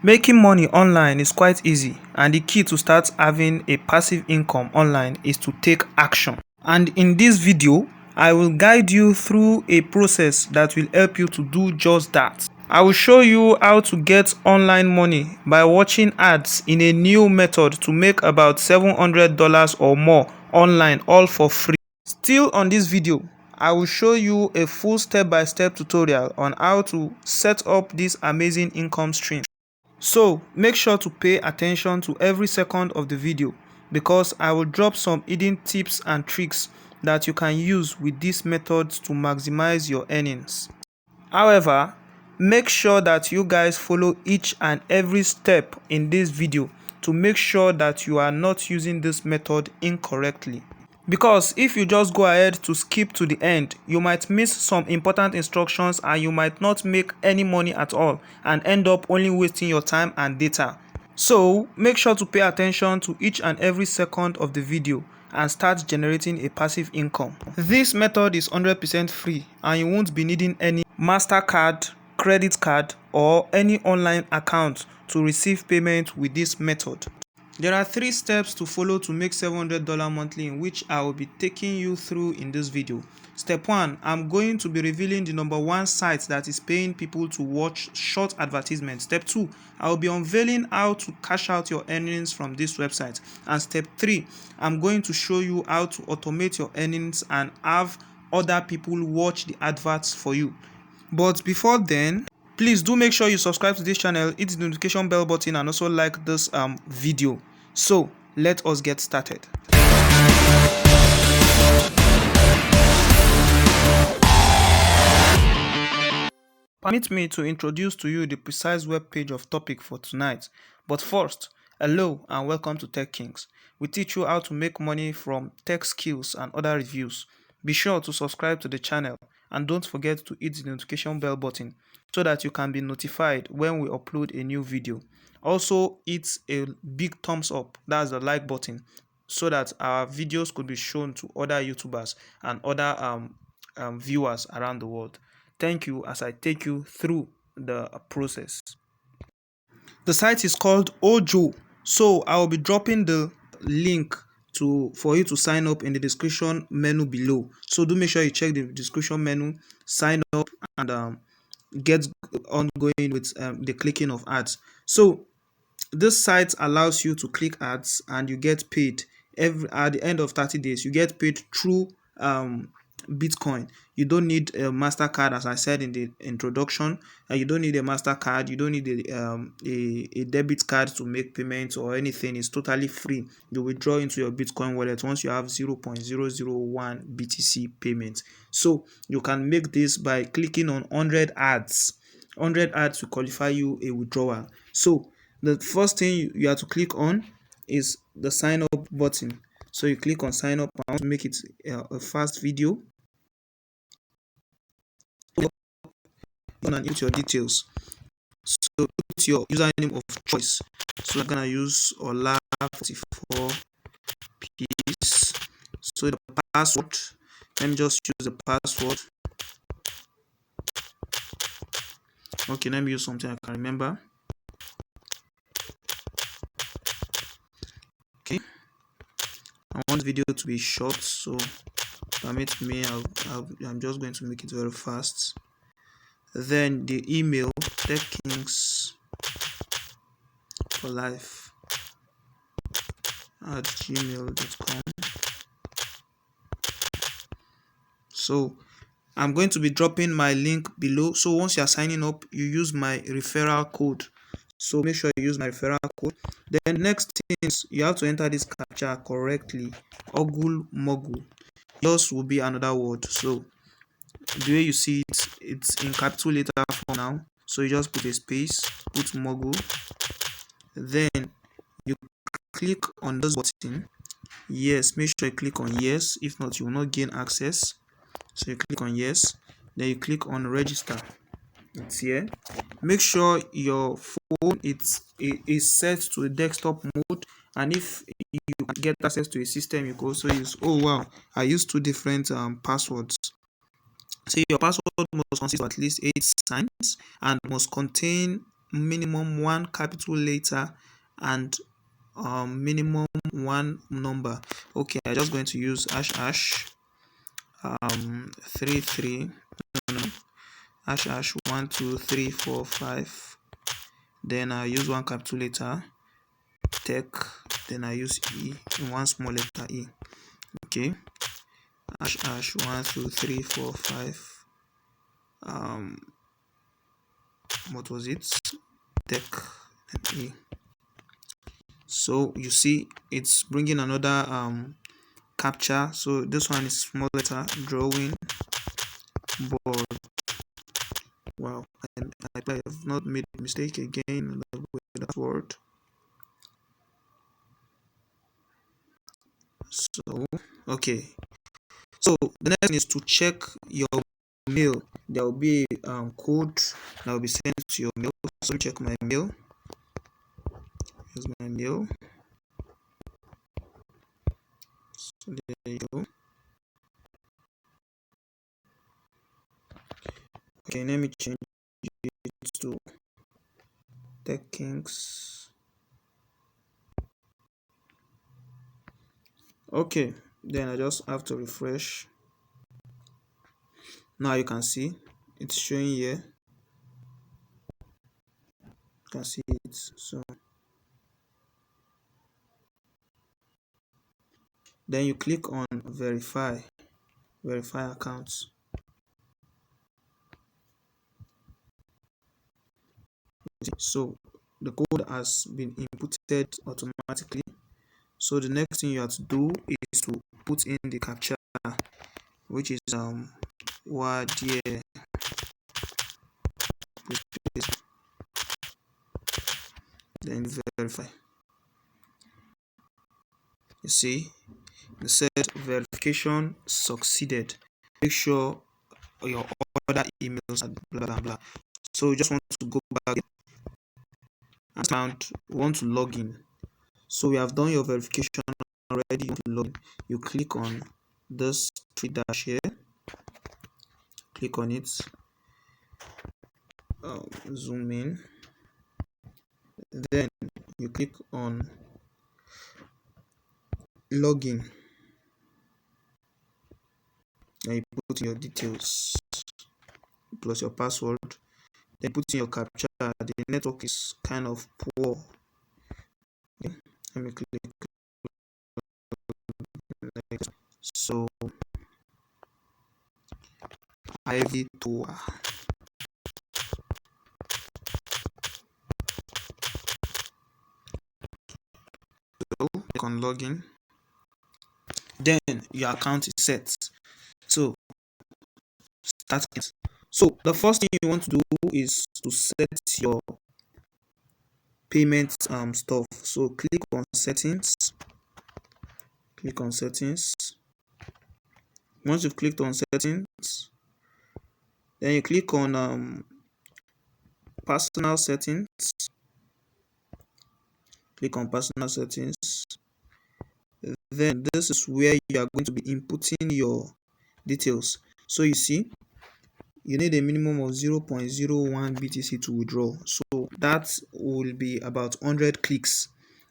Making money online is quite easy, and the key to start having a passive income online is to take action. And in this video, I will guide you through a process that will help you to do just that. I will show you how to get online money by watching ads in a new method to make about $700 or more online, all for free. Still on this video, I will show you a full step-by-step tutorial on how to set up this amazing income stream. So make sure to pay attention to every second of the video, because I will drop some hidden tips and tricks that you can use with these methods to maximize your earnings. However, make sure that you guys follow each and every step in this video to make sure that you are not using this method incorrectly. Because if you just go ahead to skip to the end, you might miss some important instructions and you might not make any money at all and end up only wasting your time and data. So make sure to pay attention to each and every second of the video and start generating a passive income. This method is 100% free and you won't be needing any MasterCard, credit card or any online account to receive payment with this method. There are 3 steps to follow to make $700 monthly, in which I will be taking you through in this video. Step 1, I'm going to be revealing the number 1 site that is paying people to watch short advertisements. Step 2, I will be unveiling how to cash out your earnings from this website. And step 3, I'm going to show you how to automate your earnings and have other people watch the adverts for you. But before then, please do make sure you subscribe to this channel, hit the notification bell button and also like this video. So let us get started. Permit me to introduce to you the precise web page of topic for tonight. But first, hello and welcome to Tech Kings. We teach you how to make money from tech skills and other reviews. Be sure to subscribe to the channel and don't forget to hit the notification bell button so that you can be notified when we upload a new video. Also hit a big thumbs up, that's the like button, so that our videos could be shown to other YouTubers and other viewers around the world. Thank you as I take you through the process. The site is called Ojo, so I will be dropping the link for you to sign up in the description menu below. So do make sure you check the description menu, sign up and get ongoing with the clicking of ads. So this site allows you to click ads and you get paid at the end of 30 days. You get paid through Bitcoin. You don't need a MasterCard, as I said in the introduction. You don't need a MasterCard. You don't need a debit card to make payments or anything. It's totally free. You withdraw into your Bitcoin wallet once you have 0.001 BTC payment. So you can make this by clicking on 100 ads. 100 ads will qualify you a withdrawal. So the first thing you have to click on is the sign up button. So you click on sign up. I want to make it a fast video. And input your details. So put your username of choice. So I'm gonna use Ola44 piece. So the password, let me just use the password. Okay, let me use something I can remember. Okay, I want the video to be short, so permit me. I'm just going to make it very fast. Then the email, techkingsforlife@gmail.com. So I'm going to be dropping my link below. So once you are signing up, you use my referral code. So make sure you use my referral code. Then next thing is you have to enter this captcha correctly. Ogul mogul. Yours will be another word. So the way you see it, it's in capital letter form now. So you just put a space, put mogul. Then you click on this button. Yes, make sure you click on yes. If not, you will not gain access. So you click on yes. Then you click on register. It's here. Make sure your phone is set to a desktop mode, and if you get access to a system, you can also use. Oh wow, I used 2 different passwords. So your password must consist of at least 8 signs and must contain minimum one capital letter and minimum one number. Okay, I'm just going to use hash hash 33 hash hash 1 2 3 4 5. Then I use one capital letter tech, then I use e in one small letter e. Okay, hash hash 1 2 3 4 5 what was it, tech and e. So you see it's bringing another captcha. So this one is small letter drawing board. Wow, I have not made a mistake again with that word. So okay, so the next thing is to check your mail. There will be a code that will be sent to your mail. So check my mail. Here's my mail. So there you go. Okay, let me change it to Tech Kings. Okay, then I just have to refresh. Now you can see it's showing here. You can see it. So then you click on verify accounts. So the code has been inputted automatically. So the next thing you have to do is to put in the captcha, which is wadia. Then verify. You see, it said verification succeeded. Make sure your other emails are blah blah blah. So you just want to go back and want to log in. So we have done your verification already. You want to log in. You click on this three dash here. Click on it. Zoom in. Then you click on login. Then you put in your details plus your password. Then put in your captcha. The network is kind of poor. Okay. Let me click. So Ivy Tour. So click on login. Then your account is set. So start it. So the first thing you want to do is to set your payment stuff. So click on settings. Click on settings. Once you've clicked on settings, then you click on personal settings. Click on personal settings. Then this is where you are going to be inputting your details. So you see, you need a minimum of 0.01 BTC to withdraw. So that will be about 100 clicks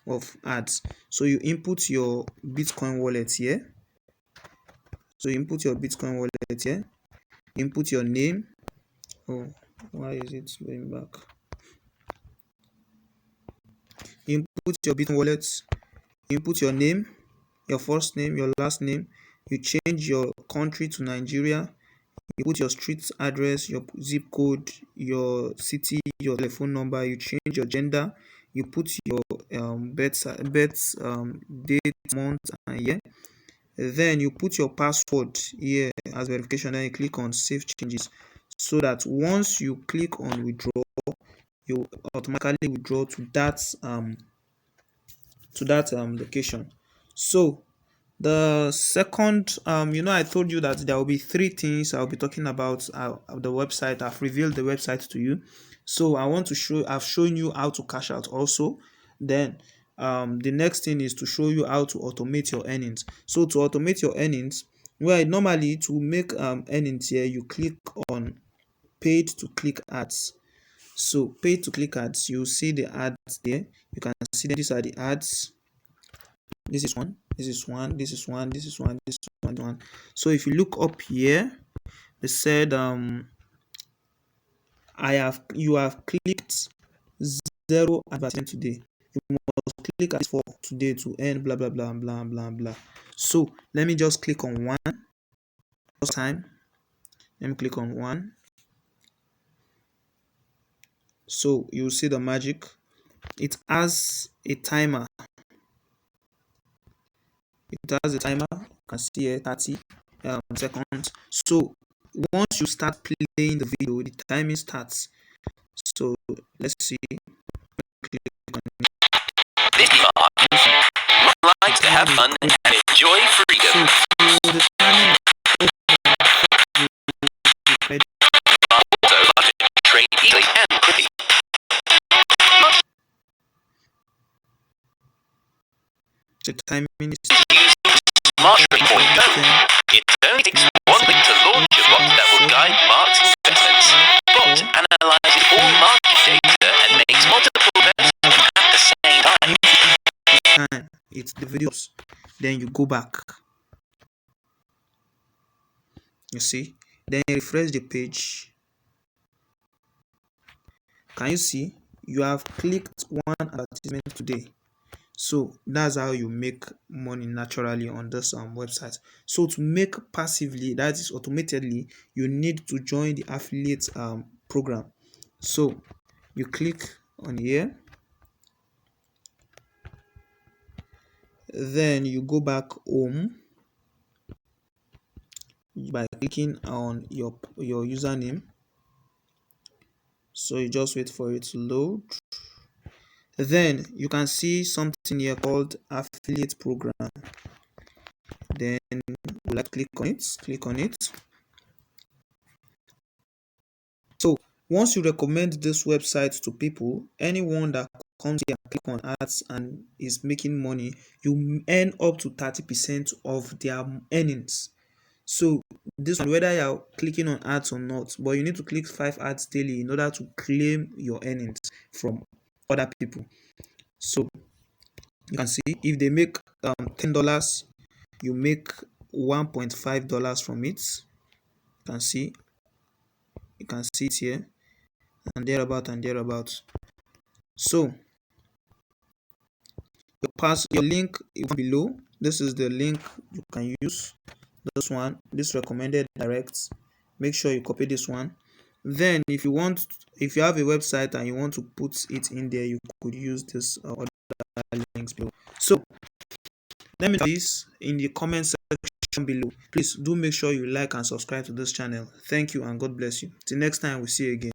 of ads. So you input your Bitcoin wallet here. So you input your Bitcoin wallet here. Input your name. Oh, why is it going back? Input your Bitcoin wallet. Input your name, your first name, your last name. You change your country to Nigeria. You put your street address, your zip code, your city, your telephone number. You change your gender. You put your birth date, month, and year. Then you put your password here as verification. Then you click on save changes, so that once you click on withdraw, you automatically withdraw to that location. So the second, I told you that there will be three things I'll be talking about the website. I've revealed the website to you. So I've shown you how to cash out also. Then the next thing is to show you how to automate your earnings. So to automate your earnings, well, normally to make earnings here, you click on paid to click ads. So pay to click ads, you see the ads there. You can see that these are the ads. This is one, this is one, this is one, this is one, this is one. So if you look up here, they said you have clicked 0 advertisement today. You must click at for today to earn blah blah blah blah blah blah. So let me just click on one time. Let me click on one. So you see the magic. It has a timer. It has a timer. You can see here 30 seconds. So once you start playing the video, the timing starts. So let's see. Click on it. This mark likes to have fun and enjoy freedom. So the timing Also like to trade easily and quickly. the timing is Using Smart Trade Point Go. It only takes 1 week to launch a bot that will guide Mark's investments. Bot analyzes all market data and makes multiple investments at the same time. it's the videos. Then you go back. You see, then you refresh the page. Can you see? You have clicked one advertisement today. So that's how you make money naturally on this website. So to make passively, that is automatically, you need to join the affiliate program. So you click on here, then you go back home by clicking on your username. So you just wait for it to load. Then you can see something here called affiliate program. Then click on it. So once you recommend this website to people, anyone that comes here and click on ads and is making money, you earn up to 30% of their earnings. So this one, whether you're clicking on ads or not, but you need to click 5 ads daily in order to claim your earnings from other people. So you can see if they make $10, you make $1.5 from it. You can see it here and thereabout. So your link below. This is the link you can use. This one, this recommended direct. Make sure you copy this one. Then if you have a website and you want to put it in there, you could use this other links below. So let me know this in the comment section below. Please do make sure you like and subscribe to this channel. Thank you and God bless you. Till next time, we see you again.